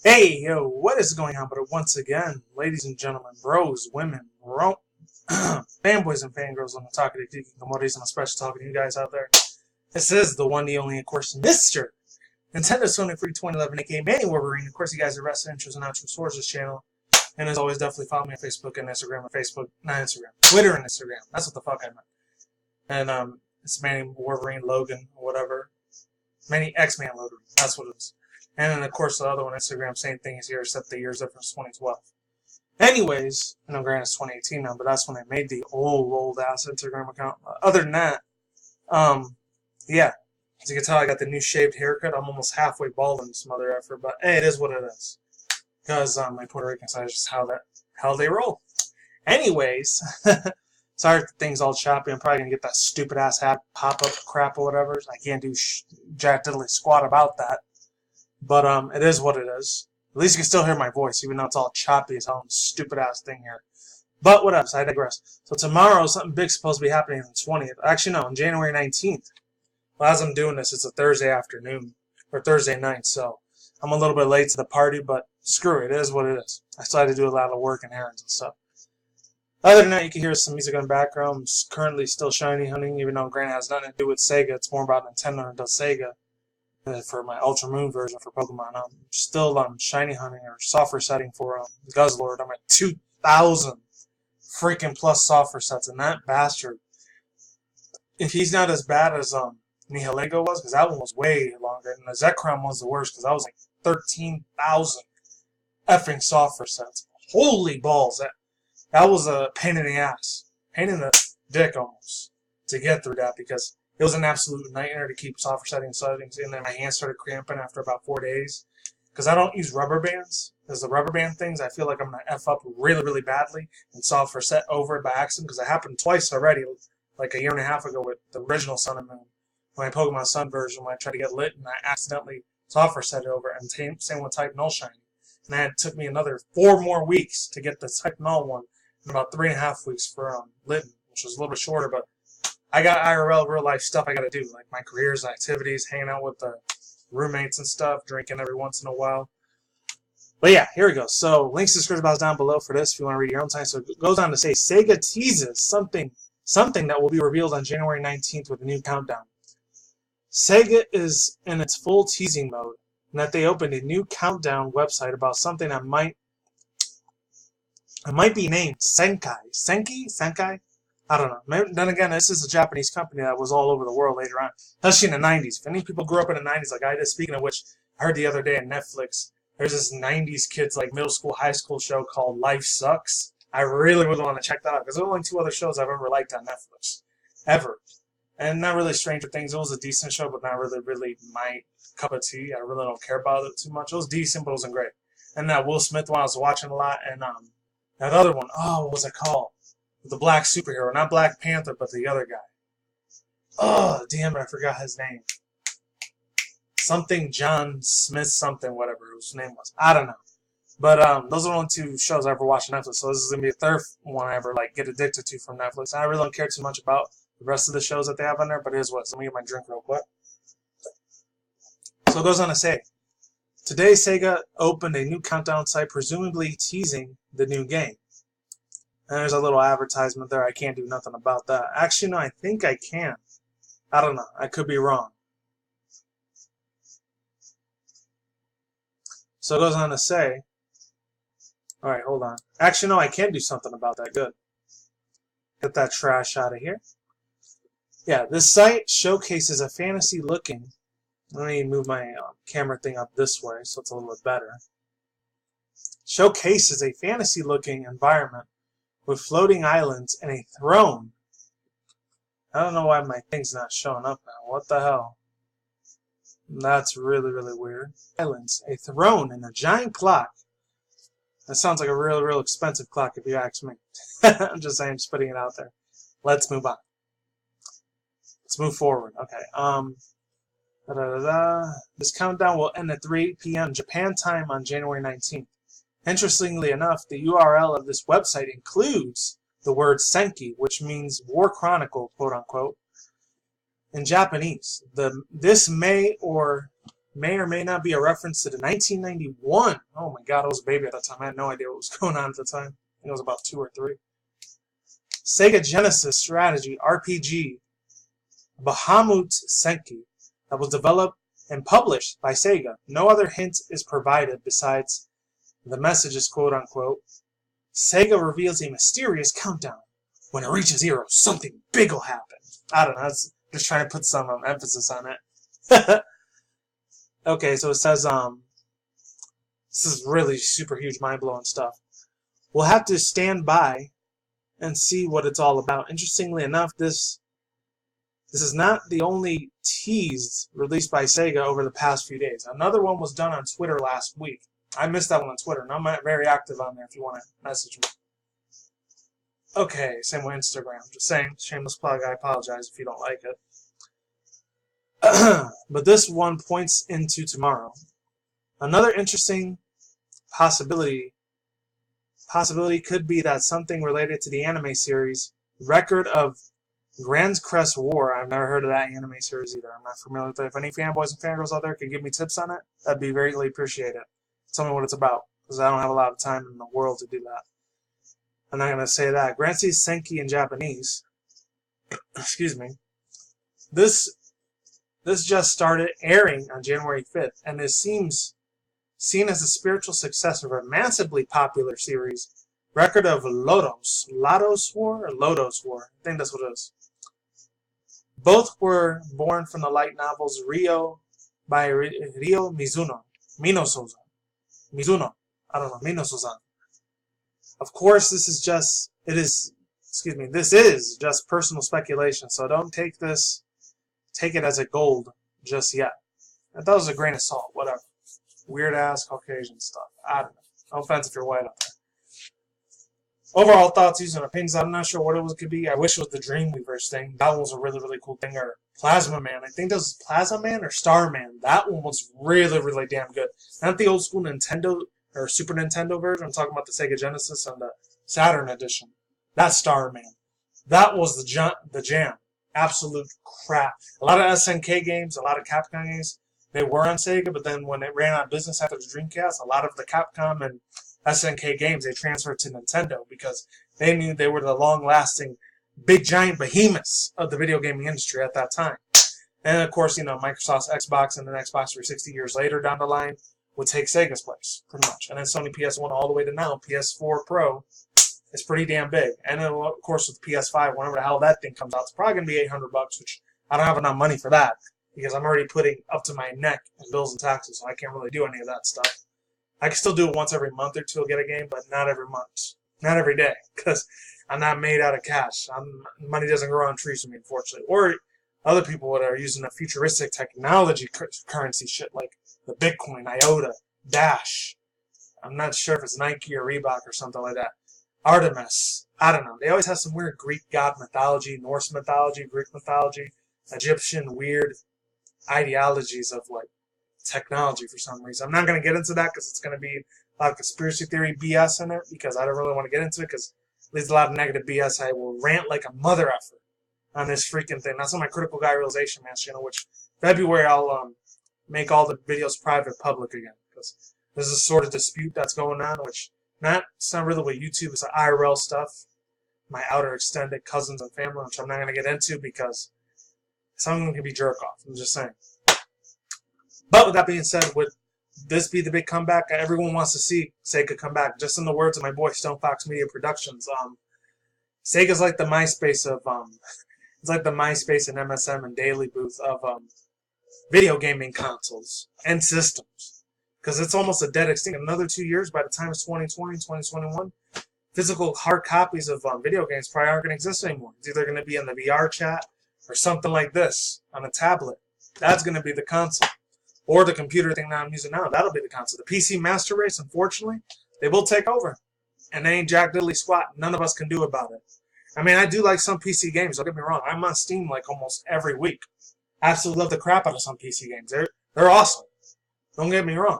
Hey, yo, what is going on? But once again, ladies and gentlemen, bros, women, fanboys and fangirls on the Otaku, hikikomori, I'm especially talking to you guys out there. This is the one, the only, of course, Mr. Nintendo Sony Free 2011, aka Manny Wolverine. Of course, you guys are Wrestling Interests and Natural Sources channel. And as always, definitely follow me on Facebook and Instagram not Instagram, Twitter and Instagram. That's what the fuck I meant. And it's Manny Wolverine, Logan, or whatever. Manny X-Man Logan. That's what it is. And then, of course, the other one, Instagram, same thing as here, except the year's difference, 2012. Anyways, I know granted it's 2018 now, but that's when I made the old-ass Instagram account. Other than that, yeah. As you can tell, I got the new shaved haircut. I'm almost halfway bald in this mother effort, but hey, it is what it is. Because my Puerto Rican side is just how they roll. Anyways, sorry if things all choppy. I'm probably going to get that stupid-ass hat pop-up crap or whatever. I can't do jack diddly squat about that. But it is what it is. At least you can still hear my voice, even though it's all choppy as hell and stupid-ass thing here. But whatever, so I digress. So tomorrow, something big's supposed to be happening on the 20th. Actually, no, on January 19th. Well, as I'm doing this, it's a Thursday afternoon, or Thursday night, so I'm a little bit late to the party, but screw it, it is what it is. I still had to do a lot of work and errands and stuff. Other than that, you can hear some music in the background. I'm currently still shiny hunting, even though granted it has nothing to do with SEGA. It's more about Nintendo and SEGA. For my Ultra Moon version for Pokemon. I'm still shiny hunting or software setting for Guzzlord. I'm at 2,000 freaking plus software sets, and that bastard, if he's not as bad as Nihilego was, because that one was way longer, and the Zekrom was the worst, because that was like 13,000 effing software sets. Holy balls, that was a pain in the ass. Pain in the dick almost to get through that, because it was an absolute nightmare to keep software settings, and then my hands started cramping after about 4 days. Because I don't use rubber bands. Because the rubber band things, I feel like I'm going to F up really, really badly and software set over it by accident. Because it happened twice already, like a year and a half ago with the original Sun and Moon. My Pokemon Sun version, when I tried to get lit and I accidentally software set it over. And same with Type Null Shiny. And that took me another 4 more weeks to get the Type Null one. And about 3.5 weeks for Litten, which was a little bit shorter, but I got IRL, real life stuff I got to do, like my careers, activities, hanging out with the roommates and stuff, drinking every once in a while. But yeah, here we go. So links to the description box down below for this if you want to read your own time. So it goes on to say SEGA teases something that will be revealed on January 19th with a new countdown. SEGA is in its full teasing mode, and that they opened a new countdown website about something that might be named Senkai? I don't know. Maybe, then again, this is a Japanese company that was all over the world later on, especially in the 90s. If any people grew up in the 90s like I did, speaking of which, I heard the other day on Netflix, there's this 90s kids, like middle school, high school show called Life Sucks. I really would want to check that out, because there are only 2 other shows I've ever liked on Netflix. Ever. And not really Stranger Things. It was a decent show, but not really my cup of tea. I really don't care about it too much. It was decent, but it wasn't great. And that Will Smith one I was watching a lot, and that other one, what was it called? The black superhero, not Black Panther, but the other guy. Oh, damn it, I forgot his name. Something John Smith, something, whatever his name was. I don't know. But those are the only 2 shows I ever watched on Netflix, so this is going to be the 3rd one I ever get addicted to from Netflix. And I really don't care too much about the rest of the shows that they have on there, but it is what. So let me get my drink real quick. So it goes on to say, today SEGA opened a new countdown site, presumably teasing the new game. And there's a little advertisement there. I can't do nothing about that. Actually, no, I think I can. I don't know. I could be wrong. So it goes on to say, alright, hold on. Actually, no, I can do something about that. Good. Get that trash out of here. Yeah, this site showcases a fantasy-looking... Let me move my camera thing up this way so it's a little bit better. Showcases a fantasy-looking environment with floating islands and a throne. I don't know why my thing's not showing up now. What the hell? That's really, really weird. Islands, a throne, and a giant clock. That sounds like a real expensive clock if you ask me. I'm just saying, just putting it out there. Let's move on. Let's move forward. Okay. This countdown will end at 3 p.m. Japan time on January 19th. Interestingly enough, the URL of this website includes the word Senki, which means War Chronicle, quote-unquote, in Japanese. This may or may or may not be a reference to the 1991. Oh my god, I was a baby at that time. I had no idea what was going on at the time. I think it was about 2 or 3. Sega Genesis strategy RPG Bahamut Senki that was developed and published by Sega. No other hint is provided besides the messages, quote-unquote. Sega reveals a mysterious countdown. When it reaches 0, something big will happen. I don't know. That's just trying to put some emphasis on it. Okay, so it says, this is really super huge, mind-blowing stuff. We'll have to stand by and see what it's all about. Interestingly enough, this is not the only tease released by Sega over the past few days. Another one was done on Twitter last week. I missed that one on Twitter, and I'm not very active on there if you want to message me. Okay, same with Instagram. Just saying, shameless plug, I apologize if you don't like it. But this one points into tomorrow. Another interesting possibility could be that something related to the anime series Record of Grand Crest War. I've never heard of that anime series either. I'm not familiar with it. If any fanboys and fangirls out there could give me tips on it, that'd be greatly appreciated. Tell me what it's about, because I don't have a lot of time in the world to do that. I'm not going to say that. Grancy Senki in Japanese. Excuse me. This just started airing on January 5th, and it seems seen as a spiritual successor of a massively popular series, Record of Lodos. Lodos War? Or Lodos War? I think that's what it is. Both were born from the light novels Rio by Ryo Mizuno. Mizuno. I don't know. Minosozan. Of course, this is just personal speculation, so don't take it as a gold just yet. I thought it was a grain of salt, whatever. Weird-ass Caucasian stuff. I don't know. No offense if you're white out there. Overall thoughts, views, and opinions. I'm not sure what it could be. I wish it was the Dreamweavers thing. That one was a really, really cool thing. Or Plasma Man. I think that was Plasma Man or Star Man. That one was really, really damn good. Not the old school Nintendo or Super Nintendo version. I'm talking about the Sega Genesis and the Saturn edition. That's Star Man. That was the jam. Absolute crap. A lot of SNK games, a lot of Capcom games, they were on Sega, but then when it ran out of business after the Dreamcast, a lot of the Capcom and SNK games, they transferred to Nintendo because they knew they were the long-lasting, big, giant behemoths of the video gaming industry at that time. And, of course, Microsoft's Xbox and then Xbox 360 years later down the line would take Sega's place, pretty much. And then Sony PS1 all the way to now, PS4 Pro is pretty damn big. And then, of course, with PS5, whenever the hell that thing comes out, it's probably going to be $800, which I don't have enough money for that because I'm already putting up to my neck in bills and taxes, so I can't really do any of that stuff. I can still do it once every month or two to get a game, but not every month. Not every day, because I'm not made out of cash. Money doesn't grow on trees for me, unfortunately. Or other people that are using the futuristic technology currency shit like the Bitcoin, IOTA, Dash. I'm not sure if it's Nike or Reebok or something like that. Artemis. I don't know. They always have some weird Greek god mythology, Norse mythology, Greek mythology, Egyptian weird ideologies of like technology for some reason. I'm not going to get into that because it's going to be a lot of conspiracy theory BS in it because I don't really want to get into it because it leads a lot of negative BS. I will rant like a mother effer on this freaking thing. That's on my Critical Guy Realization Man channel, which February I'll make all the videos private public again because there's a sort of dispute that's going on, which it's not really what YouTube, it's the IRL stuff. My outer extended cousins and family, which I'm not going to get into because some of them can be jerk off. I'm just saying. But with that being said, would this be the big comeback everyone wants to see Sega come back? Just in the words of my boy Stone Fox Media Productions, Sega's like the MySpace of it's like the MySpace and MSM and Daily Booth of video gaming consoles and systems. Because it's almost a dead extinct. Another 2 years, by the time it's 2020, 2021, physical hard copies of video games probably aren't going to exist anymore. It's either going to be in the VR chat or something like this on a tablet. That's going to be the console. Or the computer thing that I'm using now. That'll be the console. The PC Master Race, unfortunately, they will take over. And they ain't jack diddly squat. None of us can do about it. I mean, I do like some PC games. Don't get me wrong. I'm on Steam like almost every week. Absolutely love the crap out of some PC games. They're awesome. Don't get me wrong.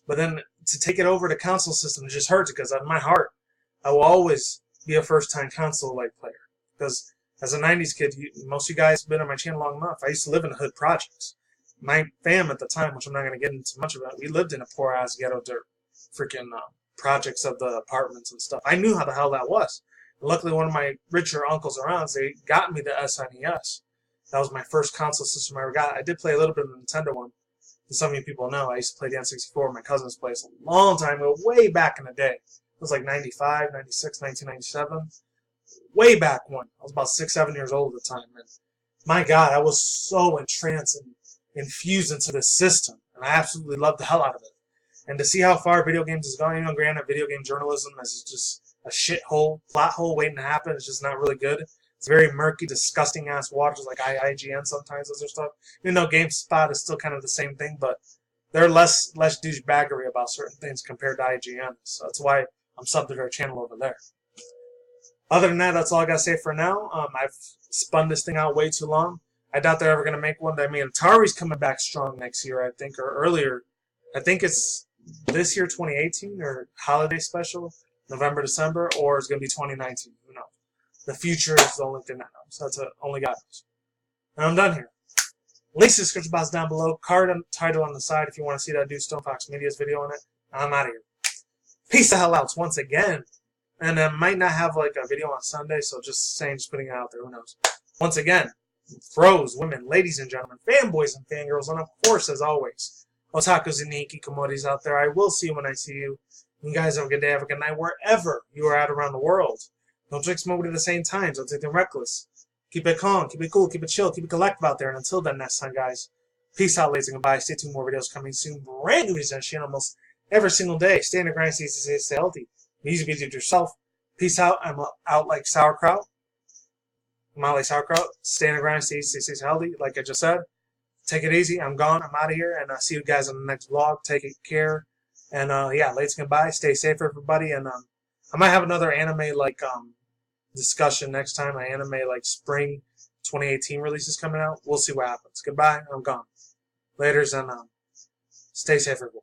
But then to take it over to console system, it just hurts because in my heart, I will always be a first-time console-like player. Because as a 90s kid, most of you guys have been on my channel long enough. I used to live in the hood projects. my fam at the time, which I'm not going to get into much about, we lived in a poor-ass ghetto dirt freaking projects of the apartments and stuff. I knew how the hell that was. Luckily, one of my richer uncles around, they got me the SNES. That was my first console system I ever got. I did play a little bit of the Nintendo one. And some of you people know I used to play the N64 at my cousin's place a long time ago, way back in the day. It was like 95, 96, 1997. Way back when. I was about 6, 7 years old at the time. And my God, I was so entranced and infused into the system. And I absolutely loved the hell out of it. And to see how far video games is going, granted, video game journalism is just a shithole, plot hole waiting to happen. It's just not really good. It's very murky, disgusting ass waters like IGN sometimes does their stuff. Even though GameSpot is still kind of the same thing, but they're less douchebaggery about certain things compared to IGN. So that's why I'm subbed to their channel over there. Other than that, that's all I gotta say for now. I've spun this thing out way too long. I doubt they're ever gonna make one. I mean, Atari's coming back strong next year, I think, or earlier. I think it's this year, 2018, or holiday special, November, December, or it's gonna be 2019. Who knows? The future is the only thing I know. So that's only God knows. And I'm done here. Links to the description box down below. Card and title on the side if you want to see that dude Stone Fox Media's video on it. I'm out of here. Peace the hell out once again. And I might not have like a video on Sunday, so just putting it out there. Who knows? Once again, bros, women, ladies and gentlemen, fanboys and fangirls, and of course, as always, otakus and hikikomoris out there. I will see you when I see you. You guys have a good day, have a good night, wherever you are at around the world. Don't drink smoke at the same time. Don't take them reckless. Keep it calm, keep it cool, keep it chill, keep it collective out there. And until then, next time, guys, peace out, ladies, and goodbye. Stay tuned, more videos coming soon. Brand new videos on channel almost every single day. Stay in the grind, stay healthy. Easy to do yourself. Peace out. I'm out like sauerkraut. I'm out like sauerkraut. Stay in the grind, stay healthy. Like I just said, take it easy. I'm gone. I'm out of here. And I'll see you guys on the next vlog. Take care. And yeah, ladies, goodbye. Stay safe, everybody. And I might have another anime discussion next time. My anime spring 2018 releases coming out. We'll see what happens. Goodbye. I'm gone. Laters, and stay safe, everyone.